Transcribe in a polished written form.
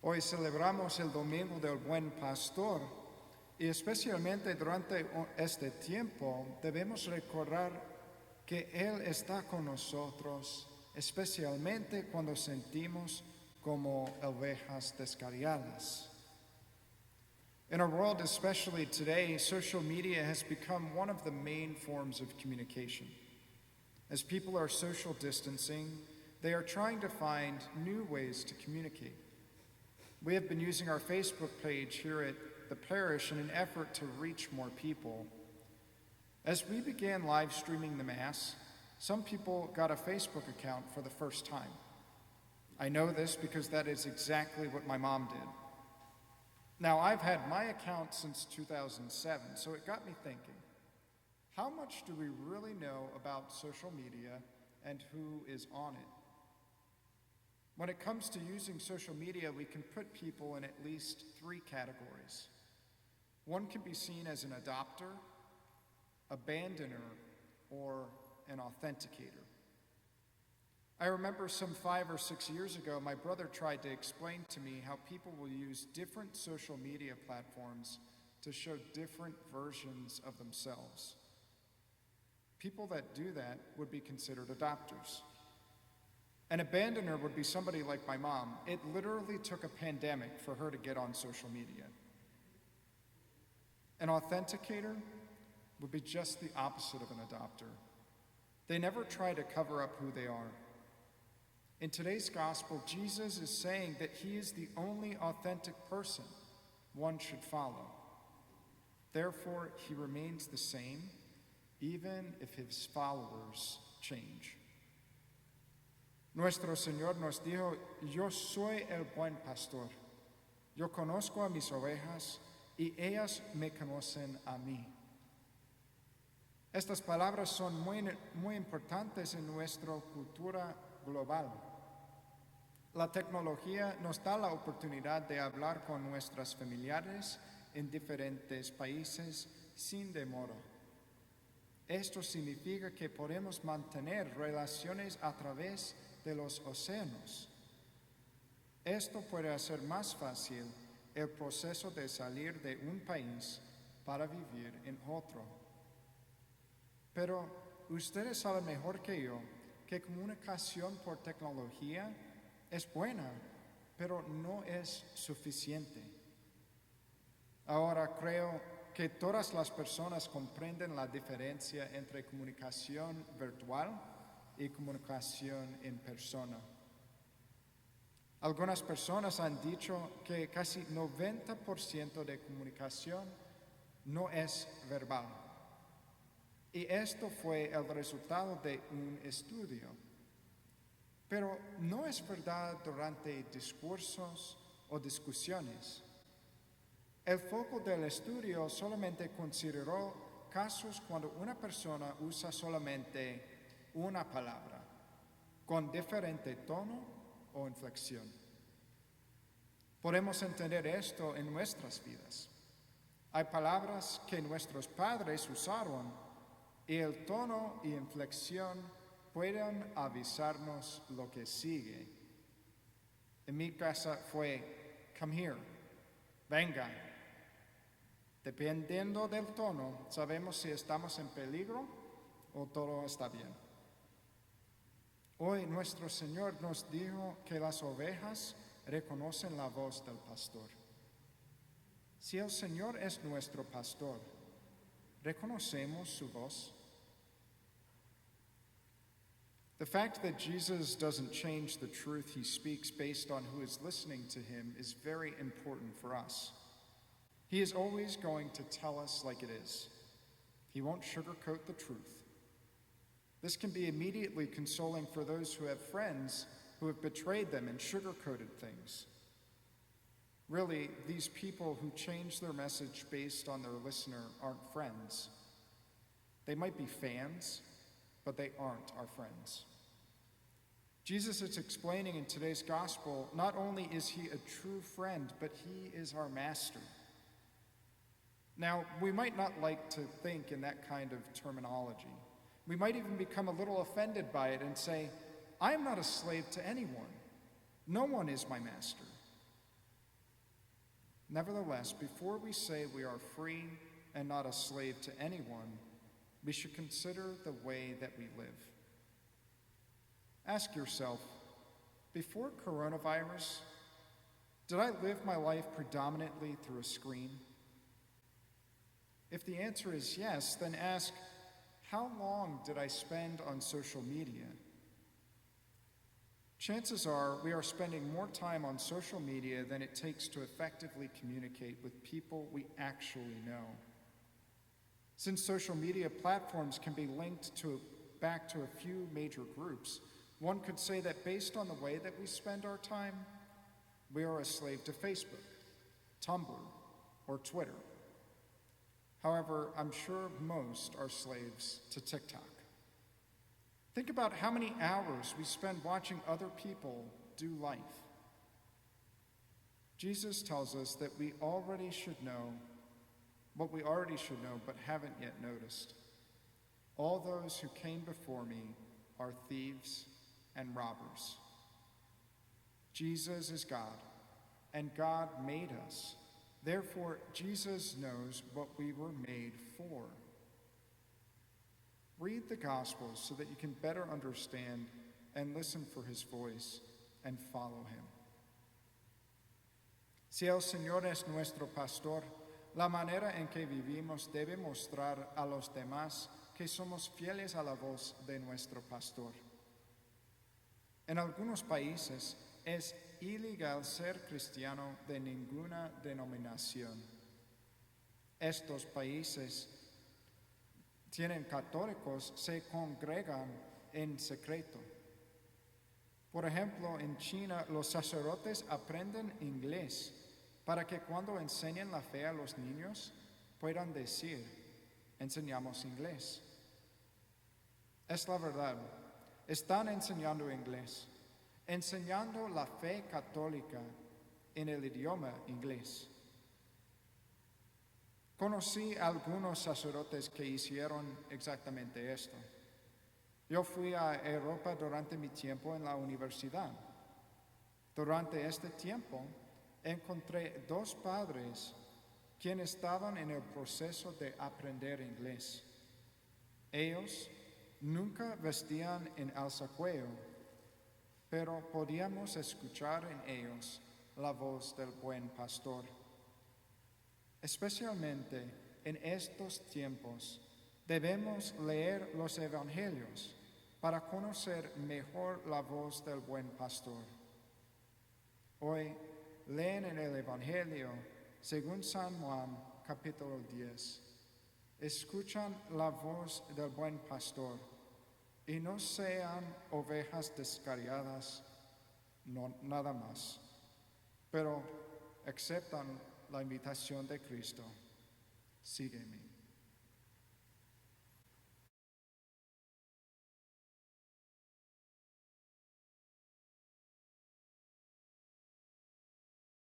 Hoy celebramos el Domingo del Buen Pastor y especialmente durante este tiempo debemos recordar que Él está con nosotros, especialmente cuando sentimos como ovejas descarriadas. In our world, especially today, social media has become one of the main forms of communication. As people are social distancing, they are trying to find new ways to communicate. We have been using our Facebook page here at the Parish in an effort to reach more people. As we began live streaming the Mass, some people got a Facebook account for the first time. I know this because that is exactly what my mom did. Now, I've had my account since 2007, so it got me thinking, how much do we really know about social media and who is on it? When it comes to using social media, we can put people in at least three categories. One can be seen as an adopter, abandoner, or an authenticator. I remember some 5 or 6 years ago, my brother tried to explain to me how people will use different social media platforms to show different versions of themselves. People that do that would be considered adopters. An abandoner would be somebody like my mom. It literally took a pandemic for her to get on social media. An authenticator would be just the opposite of an adopter. They never try to cover up who they are. In today's gospel, Jesus is saying that he is the only authentic person one should follow. Therefore, he remains the same, even if his followers change. Nuestro Señor nos dijo, yo soy el buen pastor. Yo conozco a mis ovejas y ellas me conocen a mí. Estas palabras son muy importantes en nuestra cultura global. La tecnología nos da la oportunidad de hablar con nuestros familiares en diferentes países sin demora. Esto significa que podemos mantener relaciones a través de los océanos. Esto puede hacer más fácil el proceso de salir de un país para vivir en otro. Pero ustedes saben mejor que yo que comunicación por tecnología es buena, pero no es suficiente. Ahora creo que todas las personas comprenden la diferencia entre comunicación virtual y comunicación en persona. Algunas personas han dicho que casi 90% de comunicación no es verbal. Y esto fue el resultado de un estudio. Pero no es verdad durante discursos o discusiones. El foco del estudio solamente consideró casos cuando una persona usa solamente una palabra, con diferente tono o inflexión. Podemos entender esto en nuestras vidas. Hay palabras que nuestros padres usaron y el tono y inflexión pueden avisarnos lo que sigue. En mi casa fue, come here, venga. Dependiendo del tono, sabemos si estamos en peligro o todo está bien. Hoy nuestro Señor nos dijo que las ovejas reconocen la voz del pastor. Si el Señor es nuestro pastor, ¿reconocemos su voz? The fact that Jesus doesn't change the truth he speaks based on who is listening to him is very important for us. He is always going to tell us like it is. He won't sugarcoat the truth. This can be immediately consoling for those who have friends who have betrayed them and sugarcoated things. Really, these people who change their message based on their listener aren't friends. They might be fans, but they aren't our friends. Jesus is explaining in today's gospel, not only is he a true friend, but he is our master. Now, we might not like to think in that kind of terminology. We might even become a little offended by it and say, I am not a slave to anyone. No one is my master. Nevertheless, before we say we are free and not a slave to anyone, we should consider the way that we live. Ask yourself, before coronavirus, did I live my life predominantly through a screen? If the answer is yes, then ask, how long did I spend on social media? Chances are we are spending more time on social media than it takes to effectively communicate with people we actually know. Since social media platforms can be linked back to a few major groups, one could say that based on the way that we spend our time, we are a slave to Facebook, Tumblr, or Twitter. However, I'm sure most are slaves to TikTok. Think about how many hours we spend watching other people do life. Jesus tells us that we already should know what we already should know but haven't yet noticed. All those who came before me are thieves and robbers. Jesus is God, and God made us. Therefore, Jesus knows what we were made for. Read the Gospels so that you can better understand and listen for his voice and follow him. Si el Señor es nuestro pastor, la manera en que vivimos debe mostrar a los demás que somos fieles a la voz de nuestro pastor. En algunos países es ilegal ser cristiano de ninguna denominación. Estos países tienen católicos se congregan en secreto. Por ejemplo, en China los sacerdotes aprenden inglés para que cuando enseñen la fe a los niños puedan decir, enseñamos inglés. Es la verdad, están enseñando inglés, enseñando la fe católica en el idioma inglés. Conocí a algunos sacerdotes que hicieron exactamente esto. Yo fui a Europa durante mi tiempo en la universidad. Durante este tiempo, encontré 2 padres quienes estaban en el proceso de aprender inglés. Ellos nunca vestían en alzacuello, pero podíamos escuchar en ellos la voz del buen pastor. Especialmente en estos tiempos, debemos leer los evangelios para conocer mejor la voz del buen pastor. Hoy leen en el evangelio según San Juan, capítulo 10. Escuchan la voz del buen pastor y no sean ovejas descarriadas, no, nada más, pero aceptan la invitación de Cristo. Sígueme.